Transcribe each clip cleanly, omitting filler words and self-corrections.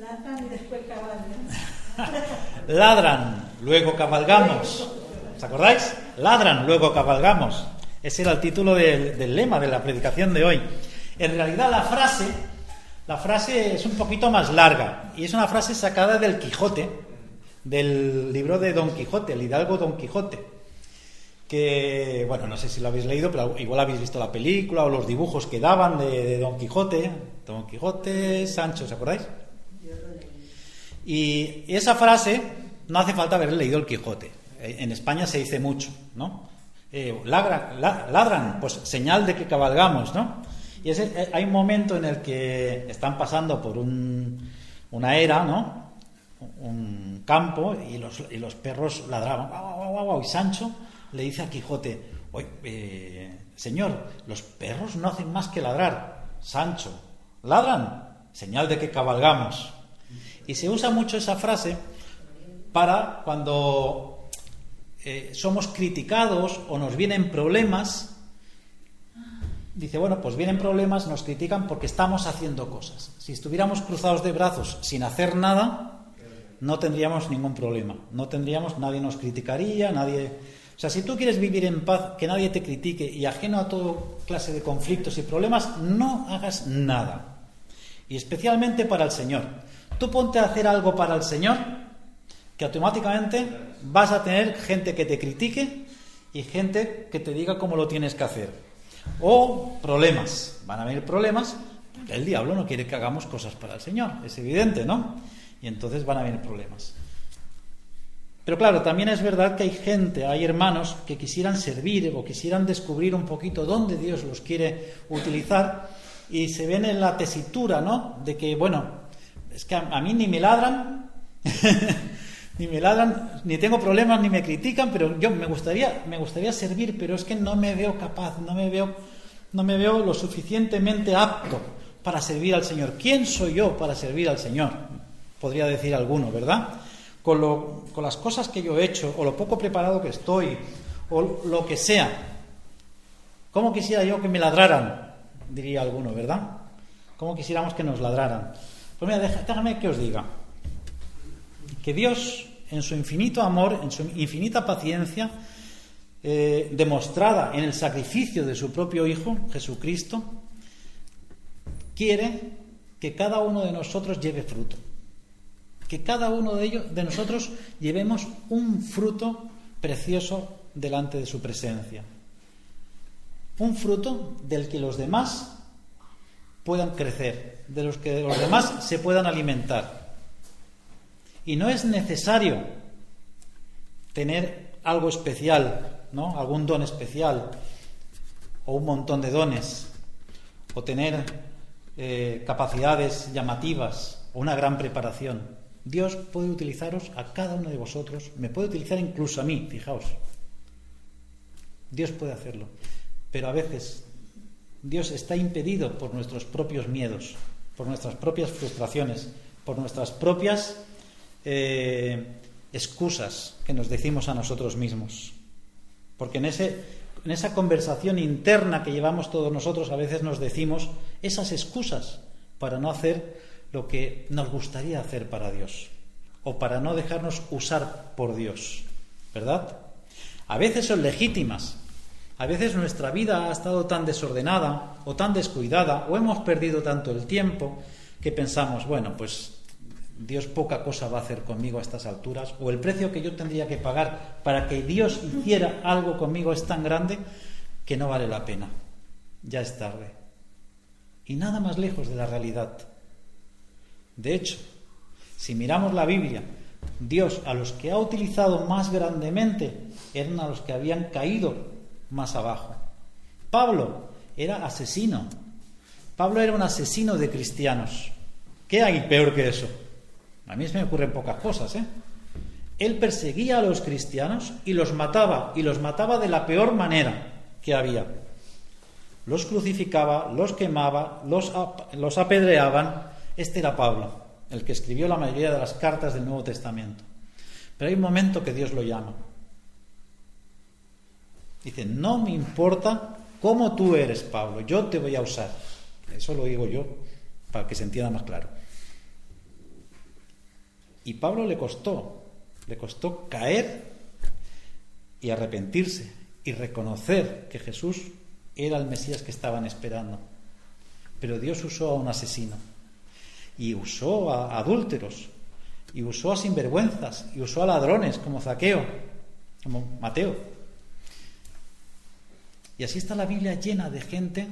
Ladran y después cabalgan. Ladran, luego cabalgamos. ¿Os acordáis? Ladran, luego cabalgamos. Ese era el título del lema de la predicación de hoy. En realidad la frase es un poquito más larga y es una frase sacada del Quijote, del libro de Don Quijote, el hidalgo Don Quijote, que, bueno, no sé si lo habéis leído, pero igual habéis visto la película o los dibujos que daban de Don Quijote, Sancho, ¿os acordáis? Y esa frase no hace falta haber leído el Quijote. En España se dice mucho, ¿no? Ladran, pues señal de que cabalgamos, ¿no? Y hay un momento en el que están pasando por una era, ¿no? Un campo y los perros ladraban, guau, guau, guau, guau, y Sancho le dice a Quijote: oye, señor, los perros no hacen más que ladrar. Sancho: ladran, señal de que cabalgamos. Y se usa mucho esa frase para cuando somos criticados o nos vienen problemas. Dice, bueno, pues vienen problemas, nos critican porque estamos haciendo cosas. Si estuviéramos cruzados de brazos sin hacer nada, no tendríamos ningún problema. Nadie nos criticaría, nadie... O sea, si tú quieres vivir en paz, que nadie te critique y ajeno a toda clase de conflictos y problemas, no hagas nada. Y especialmente para el Señor. Tú ponte a hacer algo para el Señor, que automáticamente vas a tener gente que te critique y gente que te diga cómo lo tienes que hacer. O problemas. Van a venir problemas porque el diablo no quiere que hagamos cosas para el Señor. Es evidente, ¿no? Y entonces van a venir problemas. Pero claro, también es verdad que hay hermanos que quisieran servir o quisieran descubrir un poquito dónde Dios los quiere utilizar y se ven en la tesitura, ¿no? De que, bueno, es que a mí ni me ladran, ni tengo problemas, ni me critican, pero yo me gustaría servir, pero es que no me veo capaz, no me veo lo suficientemente apto para servir al Señor. ¿Quién soy yo para servir al Señor? Podría decir alguno, ¿verdad? Con las cosas que yo he hecho, o lo poco preparado que estoy, o lo que sea. ¿Cómo quisiera yo que me ladraran? Diría alguno, ¿verdad? ¿Cómo quisiéramos que nos ladraran? Pues mira, déjame que os diga que Dios, en su infinito amor, en su infinita paciencia, demostrada en el sacrificio de su propio Hijo, Jesucristo, quiere que cada uno de nosotros lleve fruto. Que cada uno de nosotros llevemos un fruto precioso delante de su presencia. Un fruto del que los demás puedan crecer, de los que los demás se puedan alimentar. Y no es necesario tener algo especial, ¿no? Algún don especial, o un montón de dones, o tener capacidades llamativas, o una gran preparación. Dios puede utilizaros a cada uno de vosotros, me puede utilizar incluso a mí, fijaos. Dios puede hacerlo. Pero a veces Dios está impedido por nuestros propios miedos, por nuestras propias frustraciones, por nuestras propias excusas que nos decimos a nosotros mismos. Porque en esa conversación interna que llevamos todos nosotros, a veces nos decimos esas excusas para no hacer lo que nos gustaría hacer para Dios, o para no dejarnos usar por Dios, ¿verdad? A veces son legítimas. A veces nuestra vida ha estado tan desordenada o tan descuidada, o hemos perdido tanto el tiempo que pensamos, bueno, pues Dios poca cosa va a hacer conmigo a estas alturas, o el precio que yo tendría que pagar para que Dios hiciera algo conmigo es tan grande que no vale la pena. Ya es tarde. Y nada más lejos de la realidad. De hecho, si miramos la Biblia, Dios a los que ha utilizado más grandemente eran a los que habían caído más abajo. Pablo era asesino. Pablo era un asesino de cristianos. ¿Qué hay peor que eso? A mí se me ocurren pocas cosas, ¿eh? Él perseguía a los cristianos y los mataba de la peor manera que había. Los crucificaba, los quemaba, los apedreaban. Este era Pablo, el que escribió la mayoría de las cartas del Nuevo Testamento. Pero hay un momento que Dios lo llama. Dice, no me importa cómo tú eres, Pablo, yo te voy a usar. Eso lo digo yo para que se entienda más claro. Y Pablo le costó caer y arrepentirse y reconocer que Jesús era el Mesías que estaban esperando. Pero Dios usó a un asesino, y usó a adúlteros, y usó a sinvergüenzas, y usó a ladrones como Zaqueo, como Mateo. Y así está la Biblia llena de gente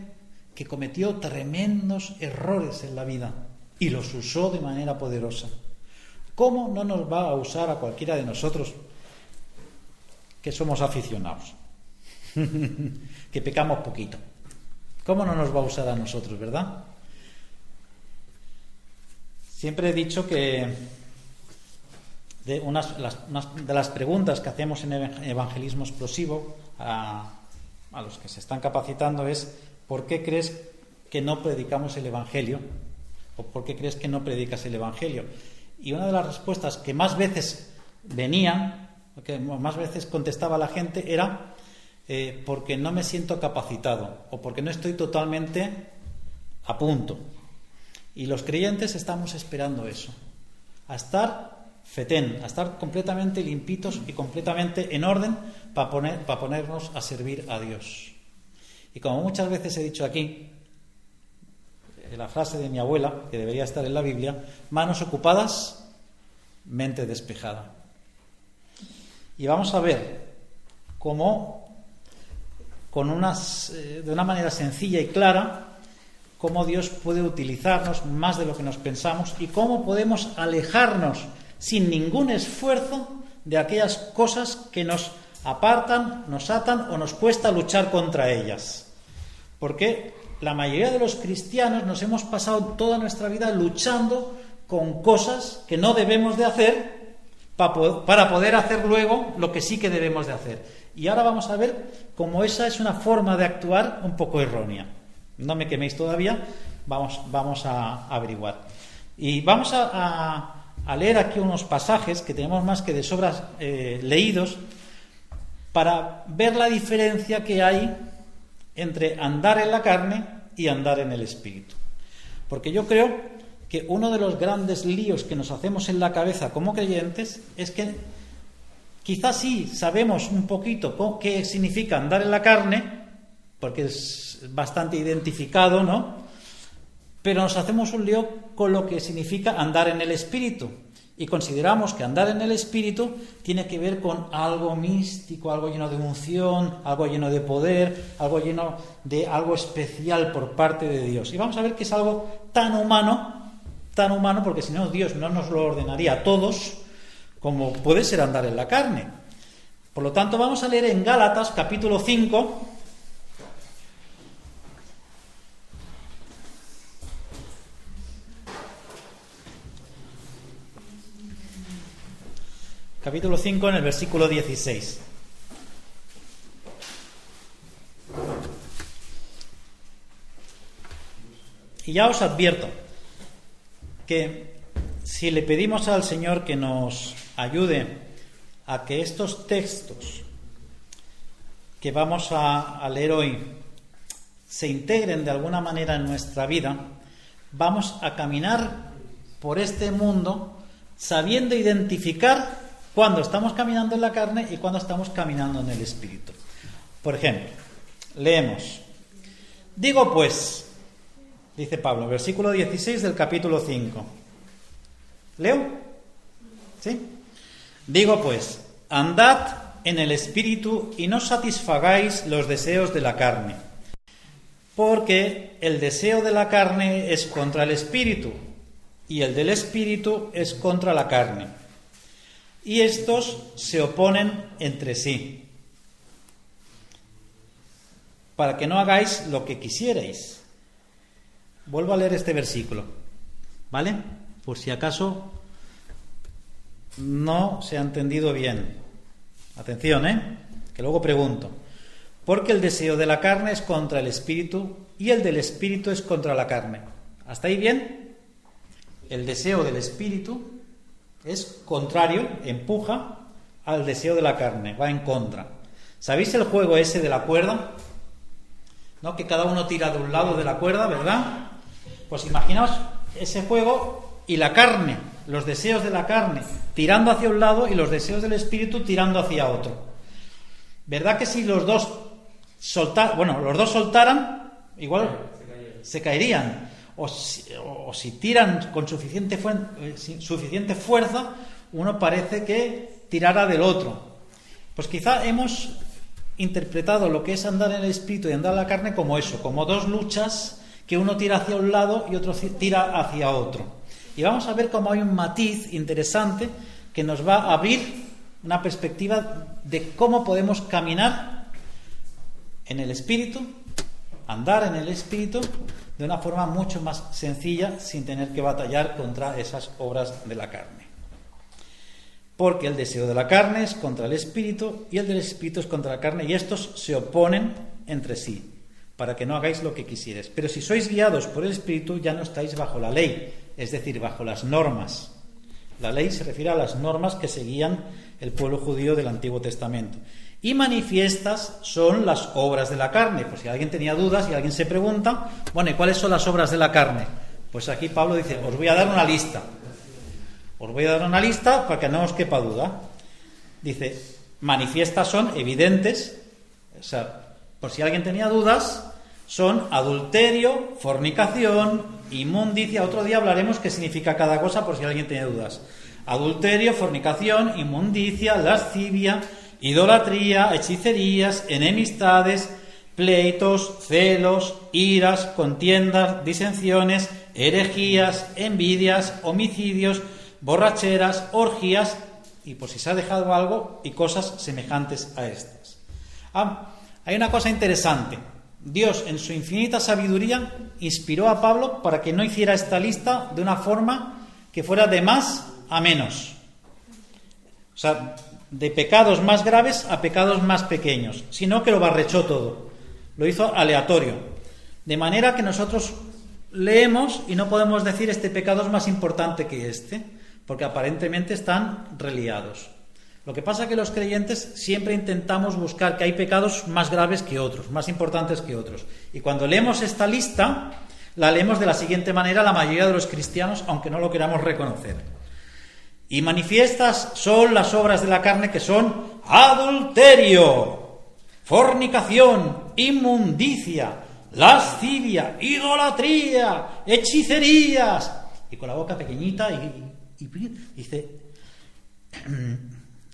que cometió tremendos errores en la vida y los usó de manera poderosa. ¿Cómo no nos va a usar a cualquiera de nosotros que somos aficionados? Que pecamos poquito. ¿Cómo no nos va a usar a nosotros, verdad? Siempre he dicho que una de las preguntas que hacemos en evangelismo explosivo a los que se están capacitando es: ¿por qué crees que no predicamos el Evangelio? ¿O por qué crees que no predicas el Evangelio? Y una de las respuestas que más veces venían, que más veces contestaba la gente, era porque no me siento capacitado o porque no estoy totalmente a punto. Y los creyentes estamos esperando eso, a estar fetén, a estar completamente limpitos y completamente en orden para ponernos a servir a Dios. Y como muchas veces he dicho aquí, la frase de mi abuela, que debería estar en la Biblia: manos ocupadas, mente despejada. Y vamos a ver cómo, de una manera sencilla y clara, cómo Dios puede utilizarnos más de lo que nos pensamos y cómo podemos alejarnos sin ningún esfuerzo de aquellas cosas que nos apartan, nos atan o nos cuesta luchar contra ellas. Porque la mayoría de los cristianos nos hemos pasado toda nuestra vida luchando con cosas que no debemos de hacer para poder hacer luego lo que sí que debemos de hacer. Y ahora vamos a ver cómo esa es una forma de actuar un poco errónea. No me queméis todavía, vamos a averiguar. Y vamos a leer aquí unos pasajes que tenemos más que de sobras leídos, para ver la diferencia que hay entre andar en la carne y andar en el Espíritu. Porque yo creo que uno de los grandes líos que nos hacemos en la cabeza como creyentes es que quizás sí sabemos un poquito qué significa andar en la carne, porque es bastante identificado, ¿no? Pero nos hacemos un lío con lo que significa andar en el Espíritu. Y consideramos que andar en el Espíritu tiene que ver con algo místico, algo lleno de unción, algo lleno de poder, algo lleno de algo especial por parte de Dios. Y vamos a ver que es algo tan humano, porque si no, Dios no nos lo ordenaría a todos, como puede ser andar en la carne. Por lo tanto, vamos a leer en Gálatas, capítulo 5, capítulo 5, en el versículo 16. Y ya os advierto que si le pedimos al Señor que nos ayude a que estos textos que vamos a leer hoy se integren de alguna manera en nuestra vida, vamos a caminar por este mundo sabiendo identificar cuando estamos caminando en la carne y cuando estamos caminando en el Espíritu. Por ejemplo, leemos: digo pues, dice Pablo, versículo 16 del capítulo 5. ¿Leo? ¿Sí? Digo pues, andad en el Espíritu y no satisfagáis los deseos de la carne, porque el deseo de la carne es contra el Espíritu y el del Espíritu es contra la carne. Y estos se oponen entre sí, para que no hagáis lo que quisierais. Vuelvo a leer este versículo, ¿vale? Por si acaso no se ha entendido bien. Atención, que luego pregunto. Porque el deseo de la carne es contra el Espíritu y el del Espíritu es contra la carne. ¿Hasta ahí bien? El deseo del Espíritu es contrario, empuja al deseo de la carne, va en contra. ¿Sabéis el juego ese de la cuerda? ¿No? Que cada uno tira de un lado de la cuerda, ¿verdad? Pues imaginaos ese juego y la carne los deseos de la carne tirando hacia un lado y los deseos del espíritu tirando hacia otro. ¿Verdad que si los dos soltaran, igual se caerían? O si tiran con suficiente fuerza, uno parece que tirara del otro. Pues quizá hemos interpretado lo que es andar en el espíritu y andar en la carne como eso, como dos luchas que uno tira hacia un lado y otro tira hacia otro. Y vamos a ver cómo hay un matiz interesante que nos va a abrir una perspectiva de cómo podemos caminar en el espíritu, andar en el espíritu de una forma mucho más sencilla, sin tener que batallar contra esas obras de la carne. Porque el deseo de la carne es contra el espíritu y el del espíritu es contra la carne, y estos se oponen entre sí, para que no hagáis lo que quisierais. Pero si sois guiados por el espíritu, ya no estáis bajo la ley, es decir, bajo las normas. La ley se refiere a las normas que seguían el pueblo judío del Antiguo Testamento. Y manifiestas son las obras de la carne. Pues si alguien tenía dudas y alguien se pregunta, bueno, ¿y cuáles son las obras de la carne? Pues aquí Pablo dice, os voy a dar una lista. Os voy a dar una lista para que no os quepa duda. Dice, manifiestas son evidentes, o sea, por si alguien tenía dudas, son adulterio, fornicación, inmundicia. Otro día hablaremos qué significa cada cosa por si alguien tiene dudas. Adulterio, fornicación, inmundicia, lascivia, idolatría, hechicerías, enemistades, pleitos, celos, iras, contiendas, disensiones, herejías, envidias, homicidios, borracheras, orgías, y por si se ha dejado algo, y cosas semejantes a estas. Hay una cosa interesante. Dios, en su infinita sabiduría, inspiró a Pablo para que no hiciera esta lista de una forma que fuera de más a menos. O sea, de pecados más graves a pecados más pequeños, sino que lo barrechó todo. Lo hizo aleatorio. De manera que nosotros leemos y no podemos decir este pecado es más importante que este, porque aparentemente están reliados. Lo que pasa es que los creyentes siempre intentamos buscar que hay pecados más graves que otros, más importantes que otros. Y cuando leemos esta lista, la leemos de la siguiente manera la mayoría de los cristianos, aunque no lo queramos reconocer. Y manifiestas son las obras de la carne, que son adulterio, fornicación, inmundicia, lascivia, idolatría, hechicerías. Y con la boca pequeñita y dice...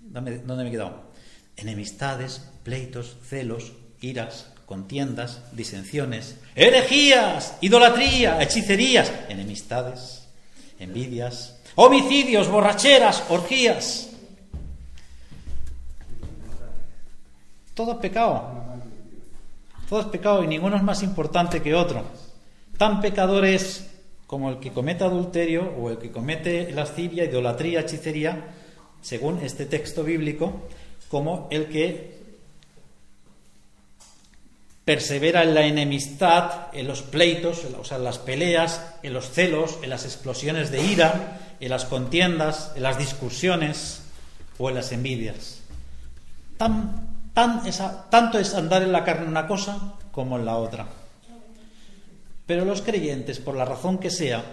¿Dónde me he quedado? Enemistades, pleitos, celos, iras, contiendas, disensiones, herejías, idolatría, hechicerías, enemistades, envidias, homicidios, borracheras, orgías. Todo es pecado. Todo es pecado y ninguno es más importante que otro. Tan pecador es como el que comete adulterio o el que comete lascivia, idolatría, hechicería, según este texto bíblico, como el que persevera en la enemistad, en los pleitos, o sea, en las peleas, en los celos, en las explosiones de ira, en las contiendas, en las discusiones o en las envidias. Tanto es andar en la carne una cosa como en la otra. Pero los creyentes, por la razón que sea,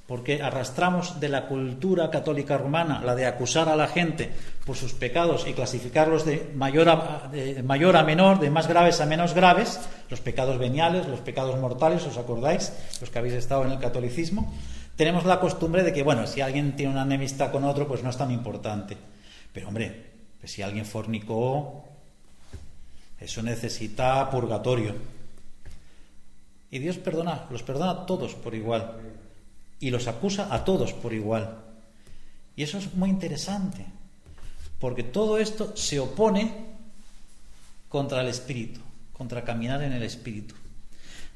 porque arrastramos de la cultura católica romana la de acusar a la gente por sus pecados y clasificarlos de mayor a menor, de más graves a menos graves, los pecados veniales, los pecados mortales, ¿os acordáis? Los que habéis estado en el catolicismo, tenemos la costumbre de que, bueno, si alguien tiene una enemistad con otro, pues no es tan importante. Pero, hombre, pues si alguien fornicó, eso necesita purgatorio. Y Dios los perdona a todos por igual. Y los acusa a todos por igual. Y eso es muy interesante, porque todo esto se opone contra el espíritu, contra caminar en el espíritu.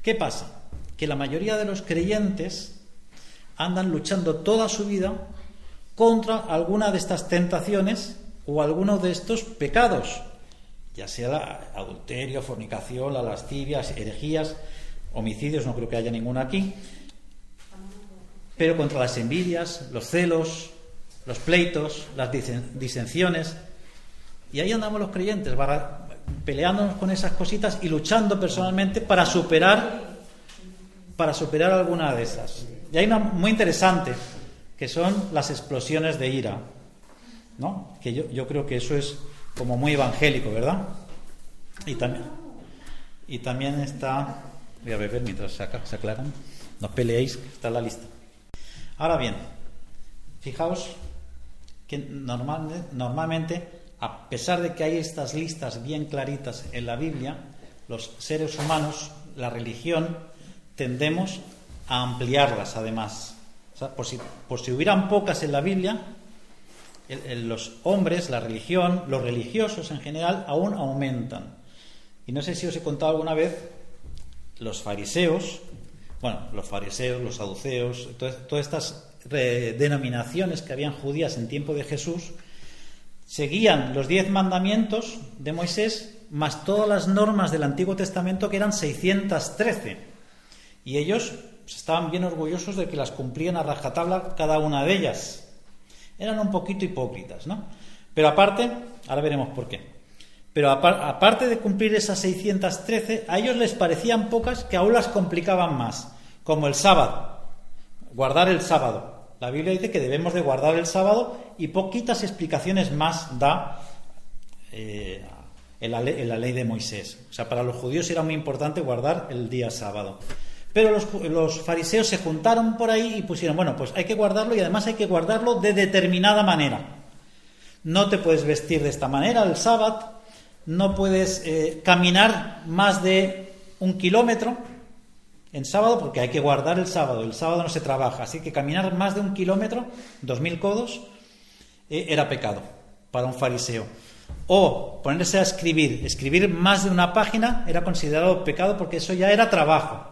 ¿Qué pasa? Que la mayoría de los creyentes andan luchando toda su vida contra alguna de estas tentaciones o alguno de estos pecados, ya sea el adulterio, fornicación, la lascivia, herejías, homicidios, no creo que haya ninguna aquí, pero contra las envidias, los celos, los pleitos, las disensiones. Y ahí andamos los creyentes, peleándonos con esas cositas y luchando personalmente para superar alguna de esas. Y hay una muy interesante, que son las explosiones de ira, ¿no? Que yo creo que eso es como muy evangélico, ¿verdad? Y también está... Voy a beber mientras se aclaran. No peleéis, que está en la lista. Ahora bien, fijaos que normalmente, a pesar de que hay estas listas bien claritas en la Biblia, los seres humanos, la religión, tendemos a ampliarlas además. O sea, por si hubieran pocas en la Biblia, los hombres, la religión, los religiosos en general, aún aumentan. Y no sé si os he contado alguna vez, los fariseos, los saduceos, todas estas denominaciones que habían judías en tiempo de Jesús, seguían los 10 mandamientos de Moisés, más todas las normas del Antiguo Testamento, que eran 613. Y ellos estaban bien orgullosos de que las cumplían a rajatabla cada una de ellas. Eran un poquito hipócritas, ¿no? Pero aparte, ahora veremos por qué. Pero aparte de cumplir esas 613, a ellos les parecían pocas que aún las complicaban más, como el sábado, guardar el sábado. La Biblia dice que debemos de guardar el sábado y poquitas explicaciones más da en la ley de Moisés. O sea, para los judíos era muy importante guardar el día sábado. Pero los fariseos se juntaron por ahí y pusieron, bueno, pues hay que guardarlo y además hay que guardarlo de determinada manera. No te puedes vestir de esta manera el sábado. No puedes caminar más de 1 kilómetro en sábado, porque hay que guardar el sábado no se trabaja, así que caminar más de 1 kilómetro, 2000 codos, era pecado para un fariseo. O ponerse a escribir más de una página era considerado pecado, porque eso ya era trabajo.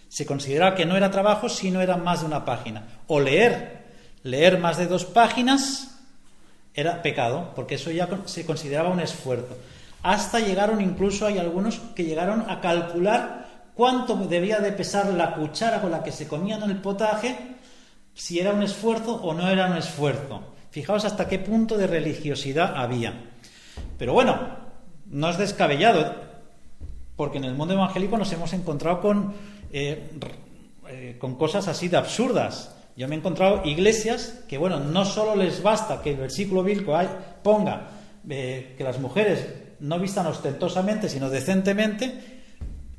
Se consideraba que no era trabajo si no era más de una página. O leer más de 2 páginas era pecado, porque eso ya se consideraba un esfuerzo. Hasta llegaron, incluso hay algunos que llegaron a calcular cuánto debía de pesar la cuchara con la que se comían el potaje, si era un esfuerzo o no era un esfuerzo. Fijaos hasta qué punto de religiosidad había. Pero bueno, no es descabellado, porque en el mundo evangélico nos hemos encontrado con cosas así de absurdas. Yo me he encontrado iglesias que, bueno, no solo les basta que el versículo bíblico ponga que las mujeres no vistan ostentosamente, sino decentemente,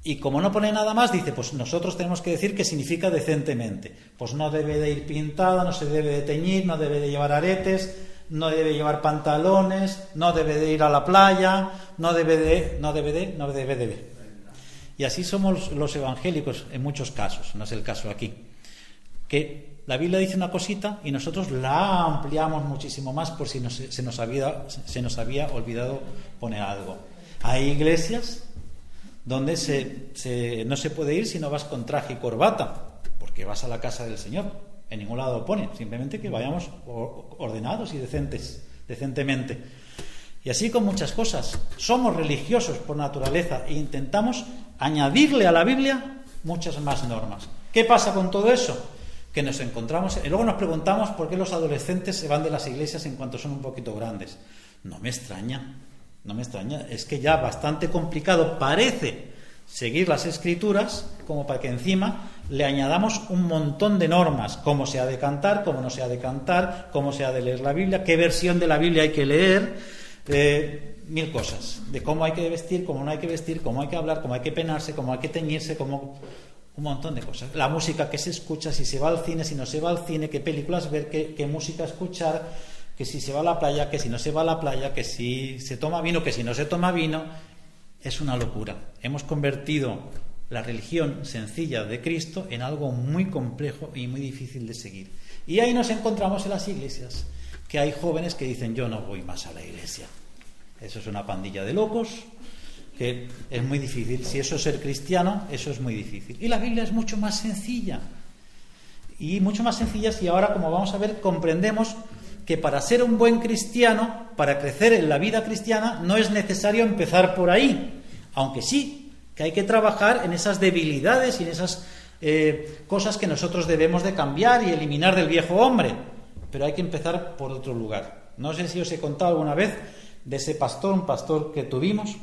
y como no pone nada más, dice, pues nosotros tenemos que decir qué significa decentemente. Pues no debe de ir pintada, no se debe de teñir, no debe de llevar aretes, no debe llevar pantalones, no debe de ir a la playa, no debe de. Y así somos los evangélicos en muchos casos, no es el caso aquí. Que la Biblia dice una cosita y nosotros la ampliamos muchísimo más por si se nos había olvidado poner algo. Hay iglesias donde no se puede ir si no vas con traje y corbata, porque vas a la casa del Señor. En ningún lado lo pone, simplemente que vayamos ordenados y decentemente. Y así con muchas cosas. Somos religiosos por naturaleza e intentamos añadirle a la Biblia muchas más normas. ¿Qué pasa con todo eso? Que nos encontramos, y luego nos preguntamos por qué los adolescentes se van de las iglesias en cuanto son un poquito grandes. No me extraña, es que ya bastante complicado parece seguir las escrituras como para que encima le añadamos un montón de normas, cómo se ha de cantar, cómo no se ha de cantar, cómo se ha de leer la Biblia, qué versión de la Biblia hay que leer, 1000 cosas, de cómo hay que vestir, cómo no hay que vestir, cómo hay que hablar, cómo hay que peinarse, cómo hay que teñirse, cómo... un montón de cosas. La música que se escucha, si se va al cine, si no se va al cine, qué películas ver, qué música escuchar, que si se va a la playa, que si no se va a la playa, que si se toma vino, que si no se toma vino. Es una locura. Hemos convertido la religión sencilla de Cristo en algo muy complejo y muy difícil de seguir. Y ahí nos encontramos en las iglesias, que hay jóvenes que dicen, yo no voy más a la iglesia. Eso es una pandilla de locos, que es muy difícil. Si eso es ser cristiano, eso es muy difícil. Y la Biblia es mucho más sencilla. Y mucho más sencilla si ahora, como vamos a ver, comprendemos que para ser un buen cristiano, para crecer en la vida cristiana, no es necesario empezar por ahí. Aunque sí, que hay que trabajar en esas debilidades y en esas cosas que nosotros debemos de cambiar y eliminar del viejo hombre. Pero hay que empezar por otro lugar. No sé si os he contado alguna vez de ese pastor, un pastor que tuvimos,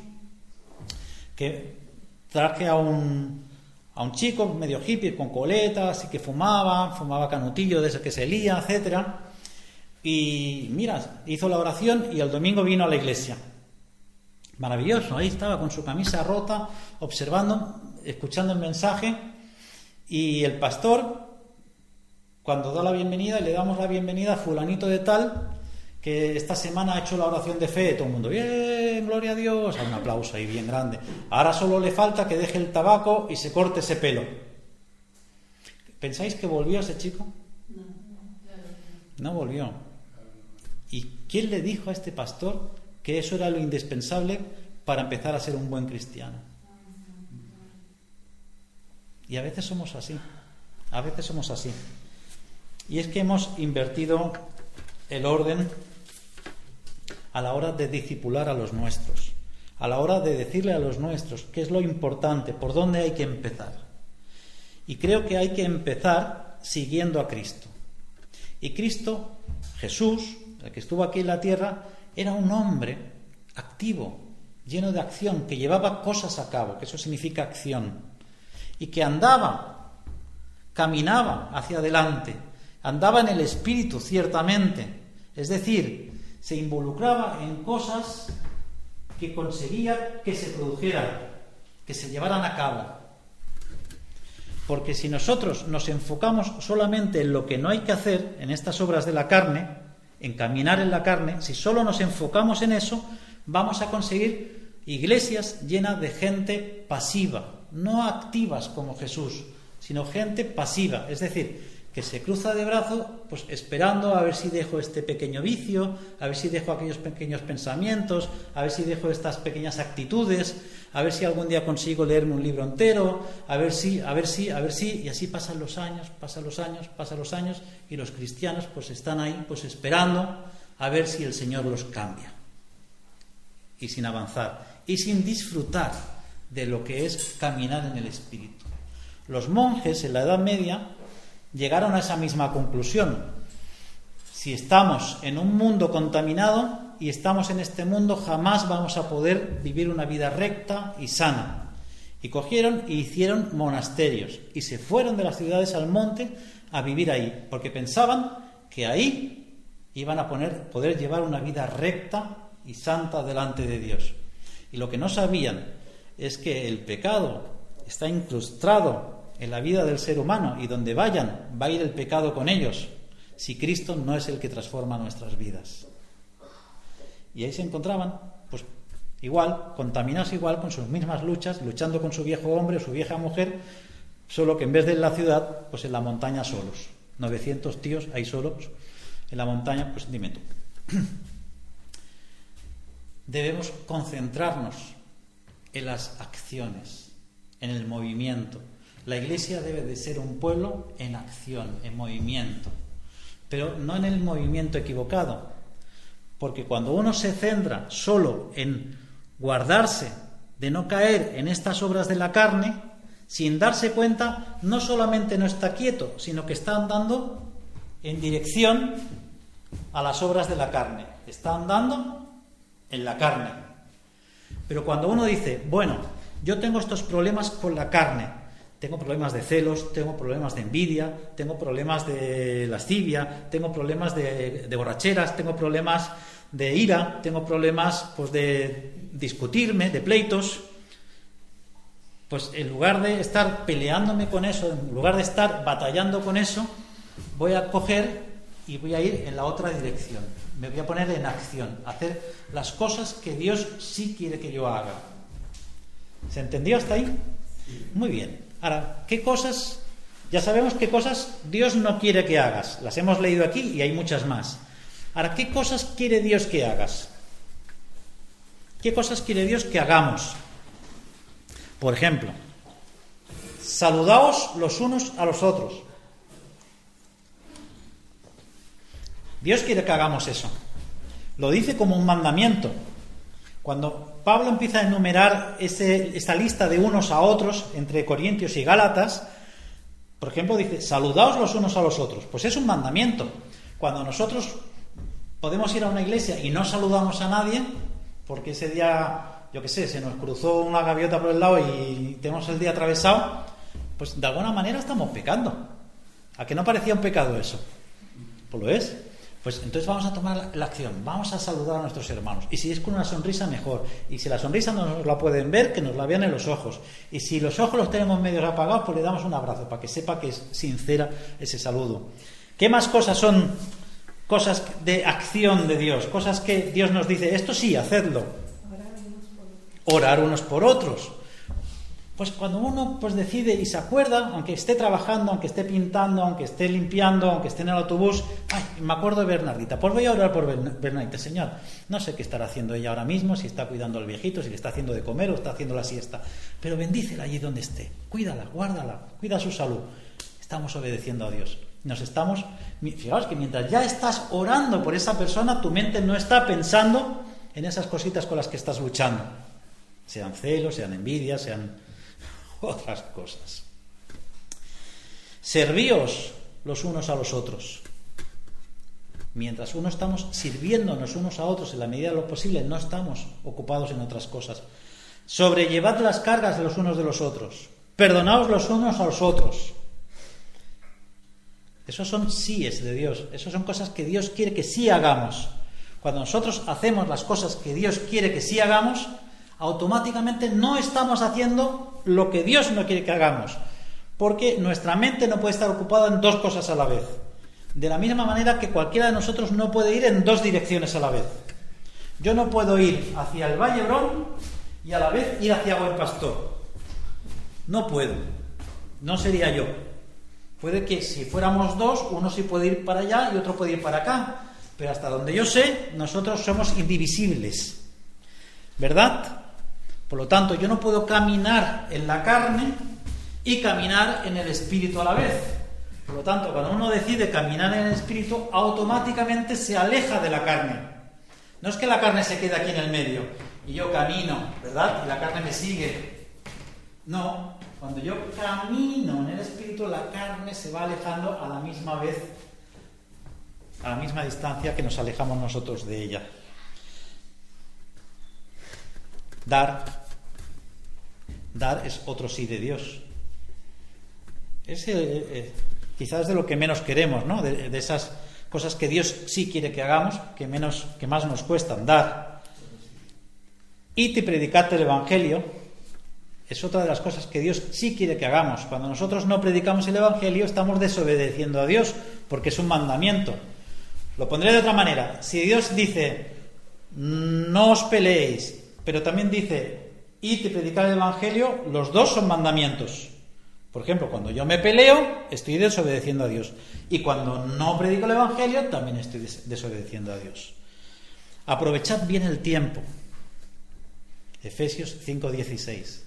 que traje a un a un chico medio hippie con coletas y que fumaba canutillo de ese que se lía, etcétera. Y mira, hizo la oración y el domingo vino a la iglesia. Maravilloso, ahí estaba con su camisa rota, observando, escuchando el mensaje, y el pastor, cuando da la bienvenida, le damos la bienvenida a fulanito de tal, que esta semana ha hecho la oración de fe, todo el mundo, bien, gloria a Dios, hay un aplauso ahí bien grande. Ahora solo le falta que deje el tabaco y se corte ese pelo. ¿Pensáis que volvió ese chico? No volvió. ¿Y quién le dijo a este pastor que eso era lo indispensable para empezar a ser un buen cristiano? Y a veces somos así. Y es que hemos invertido el orden a la hora de discipular a los nuestros, a la hora de decirle a los nuestros qué es lo importante, por dónde hay que empezar. Y creo que hay que empezar siguiendo a Cristo. Y Cristo, Jesús, el que estuvo aquí en la tierra, era un hombre activo, lleno de acción, que llevaba cosas a cabo, que eso significa acción, y que caminaba hacia adelante, andaba en el Espíritu, ciertamente, es decir, se involucraba en cosas que conseguía que se produjeran, que se llevaran a cabo. Porque si nosotros nos enfocamos solamente en lo que no hay que hacer, en estas obras de la carne, en caminar en la carne, si solo nos enfocamos en eso, vamos a conseguir iglesias llenas de gente pasiva, no activas como Jesús, sino gente pasiva, es decir, que se cruza de brazos, pues esperando a ver si dejo este pequeño vicio, a ver si dejo aquellos pequeños pensamientos, a ver si dejo estas pequeñas actitudes, a ver si algún día consigo leerme un libro entero, a ver si, y así pasan los años, y los cristianos pues están ahí pues esperando a ver si el Señor los cambia, y sin avanzar, y sin disfrutar de lo que es caminar en el Espíritu. Los monjes en la Edad Media llegaron a esa misma conclusión. Si estamos en un mundo contaminado y estamos en este mundo, jamás vamos a poder vivir una vida recta y sana. Y cogieron y hicieron monasterios y se fueron de las ciudades al monte a vivir ahí, porque pensaban que ahí iban a poder llevar una vida recta y santa delante de Dios. Y lo que no sabían es que el pecado está incrustado en la vida del ser humano, y donde vayan va a ir el pecado con ellos, si Cristo no es el que transforma nuestras vidas. Y ahí se encontraban, pues igual, contaminados igual, con sus mismas luchas, luchando con su viejo hombre o su vieja mujer, solo que en vez de en la ciudad, pues en la montaña solos. 900 tíos ahí solos en la montaña, pues dime tú. Debemos concentrarnos en las acciones, en el movimiento. La Iglesia debe de ser un pueblo en acción, en movimiento, pero no en el movimiento equivocado, porque cuando uno se centra solo en guardarse de no caer en estas obras de la carne, sin darse cuenta, no solamente no está quieto, sino que está andando en dirección a las obras de la carne, está andando en la carne. Pero cuando uno dice, bueno, yo tengo estos problemas con la carne, tengo problemas de celos, tengo problemas de envidia, tengo problemas de lascivia, tengo problemas de borracheras, tengo problemas de ira, tengo problemas pues de discutirme, de pleitos. Pues en lugar de estar peleándome con eso, en lugar de estar batallando con eso, voy a coger y voy a ir en la otra dirección. Me voy a poner en acción, a hacer las cosas que Dios sí quiere que yo haga. ¿Se entendió hasta ahí? Muy bien. Ahora, ¿qué cosas? Ya sabemos qué cosas Dios no quiere que hagas. Las hemos leído aquí y hay muchas más. Ahora, ¿qué cosas quiere Dios que hagas? ¿Qué cosas quiere Dios que hagamos? Por ejemplo, saludaos los unos a los otros. Dios quiere que hagamos eso. Lo dice como un mandamiento. Cuando Pablo empieza a enumerar esta lista de unos a otros entre Corintios y Gálatas, por ejemplo, dice, saludaos los unos a los otros. Pues es un mandamiento. Cuando nosotros podemos ir a una iglesia y no saludamos a nadie, porque ese día, yo qué sé, se nos cruzó una gaviota por el lado y tenemos el día atravesado, pues de alguna manera estamos pecando. ¿A que no parecía un pecado eso? Pues lo es. Pues entonces vamos a tomar la acción, vamos a saludar a nuestros hermanos. Y si es con una sonrisa, mejor. Y si la sonrisa no nos la pueden ver, que nos la vean en los ojos. Y si los ojos los tenemos medio apagados, pues le damos un abrazo para que sepa que es sincera ese saludo. ¿Qué más cosas son cosas de acción de Dios? Cosas que Dios nos dice, esto sí, hacedlo. Orar unos por otros. Pues cuando uno pues decide y se acuerda, aunque esté trabajando, aunque esté pintando, aunque esté limpiando, aunque esté en el autobús, me acuerdo de Bernardita, pues voy a orar por Bernardita. Señor, no sé qué estará haciendo ella ahora mismo, si está cuidando al viejito, si le está haciendo de comer o está haciendo la siesta, pero bendícela allí donde esté, cuídala, guárdala, cuida su salud. Estamos obedeciendo a Dios. Fijaos que mientras ya estás orando por esa persona, tu mente no está pensando en esas cositas con las que estás luchando, sean celos, sean envidias, sean otras cosas. Servíos los unos a los otros. Mientras estamos sirviéndonos unos a otros en la medida de lo posible, no estamos ocupados en otras cosas. Sobrellevad las cargas de los unos de los otros. Perdonaos los unos a los otros. Esos son síes de Dios. Esas son cosas que Dios quiere que sí hagamos. Cuando nosotros hacemos las cosas que Dios quiere que sí hagamos, automáticamente no estamos haciendo lo que Dios no quiere que hagamos, porque nuestra mente no puede estar ocupada en dos cosas a la vez. De la misma manera que cualquiera de nosotros no puede ir en dos direcciones a la vez. Yo no puedo ir hacia el Valle Hebrón y a la vez ir hacia Buen Pastor. No puedo. No sería yo. Puede que si fuéramos dos, uno sí puede ir para allá y otro puede ir para acá. Pero hasta donde yo sé, nosotros somos indivisibles. ¿Verdad? Por lo tanto, yo no puedo caminar en la carne y caminar en el espíritu a la vez. Por lo tanto, cuando uno decide caminar en el espíritu, automáticamente se aleja de la carne. No es que la carne se quede aquí en el medio y yo camino, ¿verdad? Y la carne me sigue. No, cuando yo camino en el espíritu, la carne se va alejando a la misma vez, a la misma distancia que nos alejamos nosotros de ella. Dar es otro sí de Dios. Quizás de lo que menos queremos, ¿no? De esas cosas que Dios sí quiere que hagamos, que más nos cuestan. Dar. Id y predicad el Evangelio es otra de las cosas que Dios sí quiere que hagamos. Cuando nosotros no predicamos el Evangelio, estamos desobedeciendo a Dios, porque es un mandamiento. Lo pondré de otra manera. Si Dios dice, no os peleéis, pero también dice, id y predicad el Evangelio, los dos son mandamientos. Por ejemplo, cuando yo me peleo, estoy desobedeciendo a Dios. Y cuando no predico el Evangelio, también estoy desobedeciendo a Dios. Aprovechad bien el tiempo. Efesios 5:16.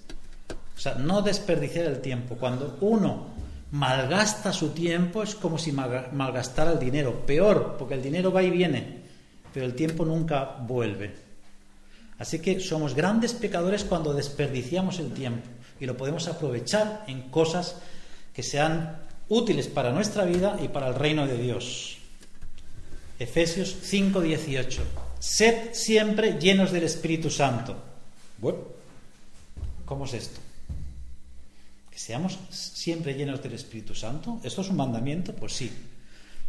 O sea, no desperdiciar el tiempo. Cuando uno malgasta su tiempo, es como si malgastara el dinero. Peor, porque el dinero va y viene, pero el tiempo nunca vuelve. Así que somos grandes pecadores cuando desperdiciamos el tiempo y lo podemos aprovechar en cosas que sean útiles para nuestra vida y para el reino de Dios. Efesios 5:18. Sed siempre llenos del Espíritu Santo. Bueno, ¿cómo es esto? ¿Que seamos siempre llenos del Espíritu Santo? ¿Esto es un mandamiento? Pues sí.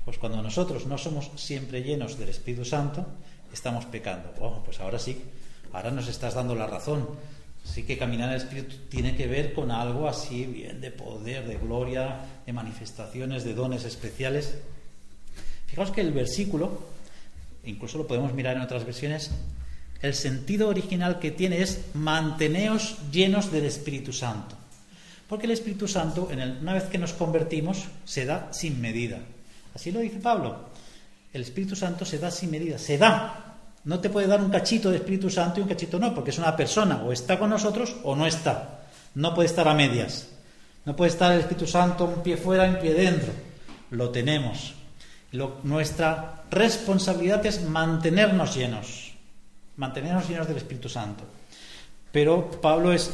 Pues cuando nosotros no somos siempre llenos del Espíritu Santo, estamos pecando. Oh, pues ahora sí. Ahora nos estás dando la razón. Sí que caminar en el Espíritu tiene que ver con algo así, bien de poder, de gloria, de manifestaciones, de dones especiales. Fijaos que el versículo, incluso lo podemos mirar en otras versiones, el sentido original que tiene es manteneos llenos del Espíritu Santo. Porque el Espíritu Santo, una vez que nos convertimos, se da sin medida. Así lo dice Pablo. El Espíritu Santo se da sin medida, se da. No te puede dar un cachito de Espíritu Santo y un cachito no, porque es una persona, o está con nosotros o no está. No puede estar a medias. No puede estar el Espíritu Santo un pie fuera y un pie dentro. Lo tenemos. Nuestra responsabilidad es mantenernos llenos del Espíritu Santo. Pero Pablo es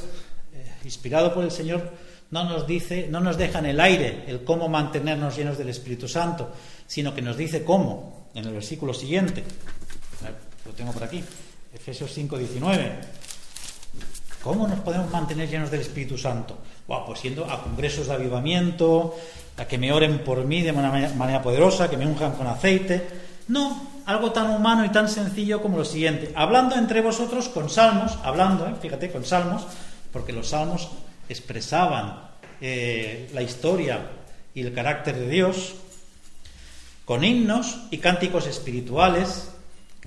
inspirado por el Señor, no nos deja en el aire el cómo mantenernos llenos del Espíritu Santo, sino que nos dice cómo, en el versículo siguiente. Lo tengo por aquí, Efesios 5:19. ¿Cómo nos podemos mantener llenos del Espíritu Santo? Pues yendo a congresos de avivamiento, a que me oren por mí de manera poderosa, que me unjan con aceite. No, algo tan humano y tan sencillo como lo siguiente: hablando entre vosotros con salmos, fíjate, con salmos, porque los salmos expresaban la historia y el carácter de Dios, con himnos y cánticos espirituales.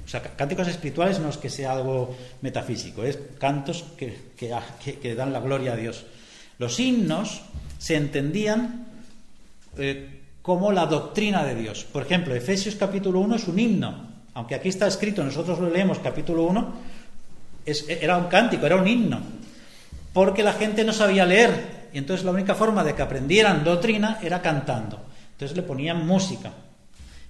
O sea, cánticos espirituales no es que sea algo metafísico, es cantos que dan la gloria a Dios. Los himnos se entendían como la doctrina de Dios. Por ejemplo, Efesios capítulo 1 es un himno, aunque aquí está escrito, nosotros lo leemos capítulo 1, era un cántico, era un himno, porque la gente no sabía leer, y entonces la única forma de que aprendieran doctrina era cantando. Entonces le ponían música.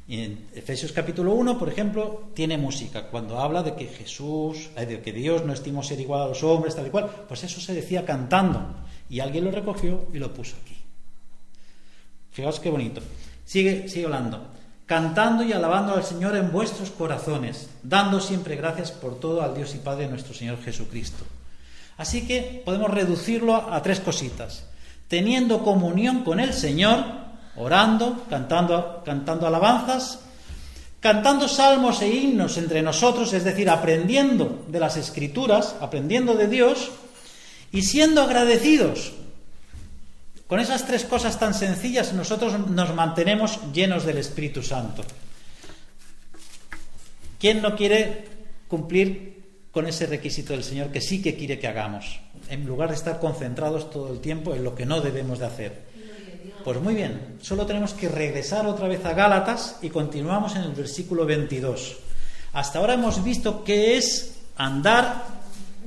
Y en Efesios capítulo 1, por ejemplo, tiene música. Cuando habla de que de que Dios no estimó ser igual a los hombres, tal y cual, pues eso se decía cantando. Y alguien lo recogió y lo puso aquí. Fijaos qué bonito. Sigue hablando. Cantando y alabando al Señor en vuestros corazones, dando siempre gracias por todo al Dios y Padre de nuestro Señor Jesucristo. Así que podemos reducirlo a 3 cositas. Teniendo comunión con el Señor, orando, cantando alabanzas, cantando salmos e himnos entre nosotros, es decir, aprendiendo de las Escrituras, aprendiendo de Dios y siendo agradecidos. Con esas 3 cosas tan sencillas nosotros nos mantenemos llenos del Espíritu Santo. ¿Quién no quiere cumplir con ese requisito del Señor que sí que quiere que hagamos, en lugar de estar concentrados todo el tiempo en lo que no debemos de hacer? Pues muy bien, solo tenemos que regresar otra vez a Gálatas y continuamos en el versículo 22. Hasta ahora hemos visto qué es andar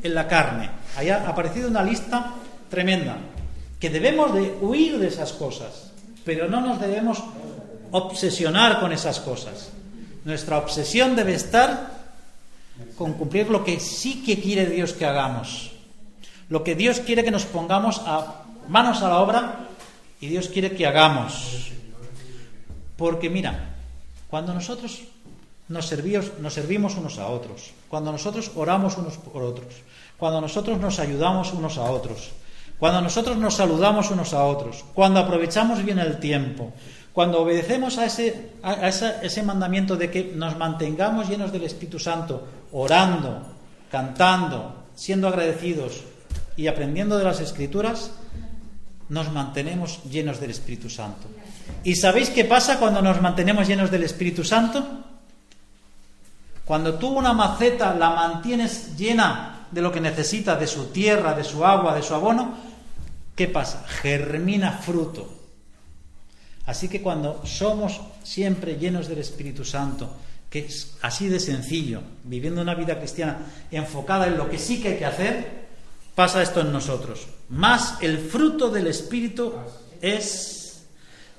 en la carne. Ahí ha aparecido una lista tremenda, que debemos de huir de esas cosas, pero no nos debemos obsesionar con esas cosas. Nuestra obsesión debe estar con cumplir lo que sí que quiere Dios que hagamos, lo que Dios quiere que nos pongamos manos a la obra. Y Dios quiere que hagamos. Porque mira, cuando nosotros nos servimos unos a otros, cuando nosotros oramos unos por otros, cuando nosotros nos ayudamos unos a otros, cuando nosotros nos saludamos unos a otros, cuando aprovechamos bien el tiempo, cuando obedecemos a ese mandamiento de que nos mantengamos llenos del Espíritu Santo, orando, cantando, siendo agradecidos y aprendiendo de las Escrituras, nos mantenemos llenos del Espíritu Santo. ¿Y sabéis qué pasa cuando nos mantenemos llenos del Espíritu Santo? Cuando tú una maceta la mantienes llena de lo que necesita, de su tierra, de su agua, de su abono, ¿qué pasa? Germina fruto. Así que cuando somos siempre llenos del Espíritu Santo, que es así de sencillo, viviendo una vida cristiana enfocada en lo que sí que hay que hacer, pasa esto en nosotros. Más el fruto del Espíritu es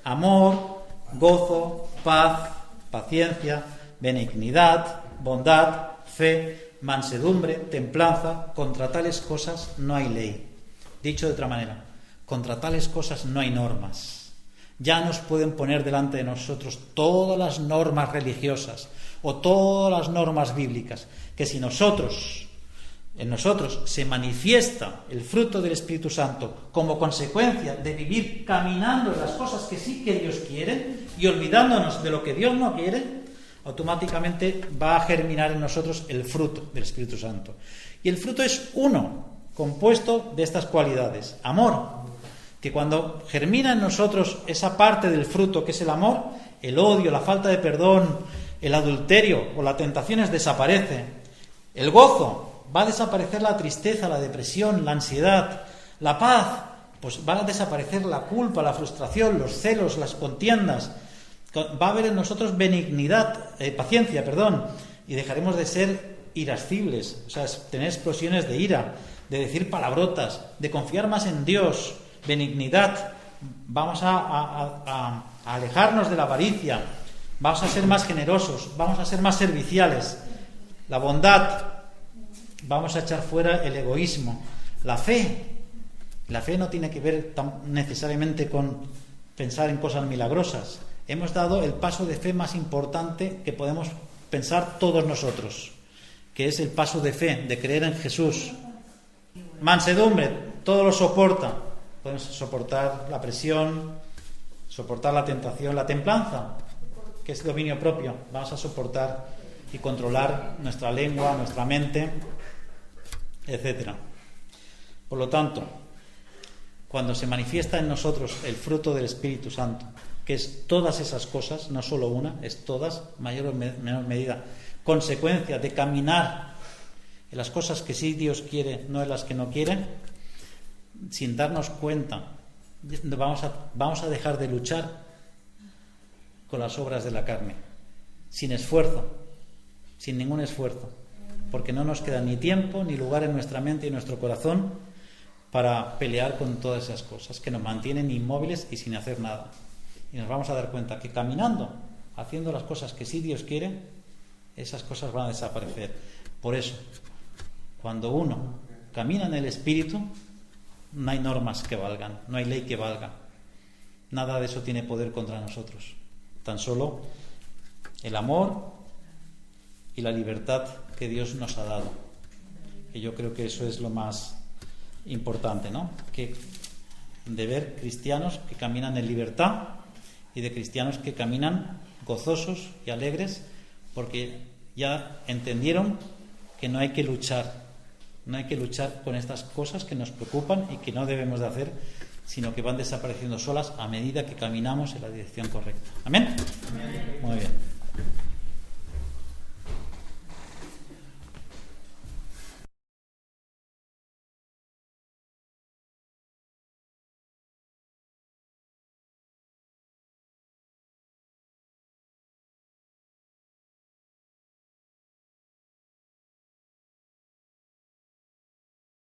amor, gozo, paz, paciencia, benignidad, bondad, fe, mansedumbre, templanza. Contra tales cosas no hay ley. Dicho de otra manera, contra tales cosas no hay normas. Ya nos pueden poner delante de nosotros todas las normas religiosas o todas las normas bíblicas, que si en nosotros se manifiesta el fruto del Espíritu Santo como consecuencia de vivir caminando en las cosas que sí que Dios quiere y olvidándonos de lo que Dios no quiere, automáticamente va a germinar en nosotros el fruto del Espíritu Santo. Y el fruto es uno, compuesto de estas cualidades. Amor, que cuando germina en nosotros esa parte del fruto que es el amor, el odio, la falta de perdón, el adulterio o las tentaciones desaparece. El gozo, va a desaparecer la tristeza, la depresión, la ansiedad. La paz, pues va a desaparecer la culpa, la frustración, los celos, las contiendas. Va a haber en nosotros paciencia, y dejaremos de ser irascibles, o sea, tener explosiones de ira, de decir palabrotas, de confiar más en Dios, benignidad. Vamos a alejarnos de la avaricia, vamos a ser más generosos, vamos a ser más serviciales. La bondad, vamos a echar fuera el egoísmo. La fe no tiene que ver necesariamente con pensar en cosas milagrosas. Hemos dado el paso de fe más importante que podemos pensar todos nosotros, que es el paso de fe, de creer en Jesús. Mansedumbre, todo lo soporta. Podemos soportar la presión, soportar la tentación, la templanza, que es dominio propio. Vamos a soportar y controlar nuestra lengua, nuestra mente, etcétera. Por lo tanto, cuando se manifiesta en nosotros el fruto del Espíritu Santo, que es todas esas cosas, no solo una, es todas, mayor o menor medida, consecuencia de caminar en las cosas que sí Dios quiere, no en las que no quiere, sin darnos cuenta, vamos a dejar de luchar con las obras de la carne, sin esfuerzo, sin ningún esfuerzo, porque no nos queda ni tiempo ni lugar en nuestra mente y en nuestro corazón para pelear con todas esas cosas que nos mantienen inmóviles y sin hacer nada. Y nos vamos a dar cuenta que caminando, haciendo las cosas que sí Dios quiere, esas cosas van a desaparecer. Por eso, cuando uno camina en el Espíritu, no hay normas que valgan, no hay ley que valga. Nada de eso tiene poder contra nosotros. Tan solo el amor y la libertad que Dios nos ha dado. Y yo creo que eso es lo más importante, ¿no? Que de ver cristianos que caminan en libertad y de cristianos que caminan gozosos y alegres porque ya entendieron que no hay que luchar con estas cosas que nos preocupan y que no debemos de hacer, sino que van desapareciendo solas a medida que caminamos en la dirección correcta. ¿Amén? Muy bien.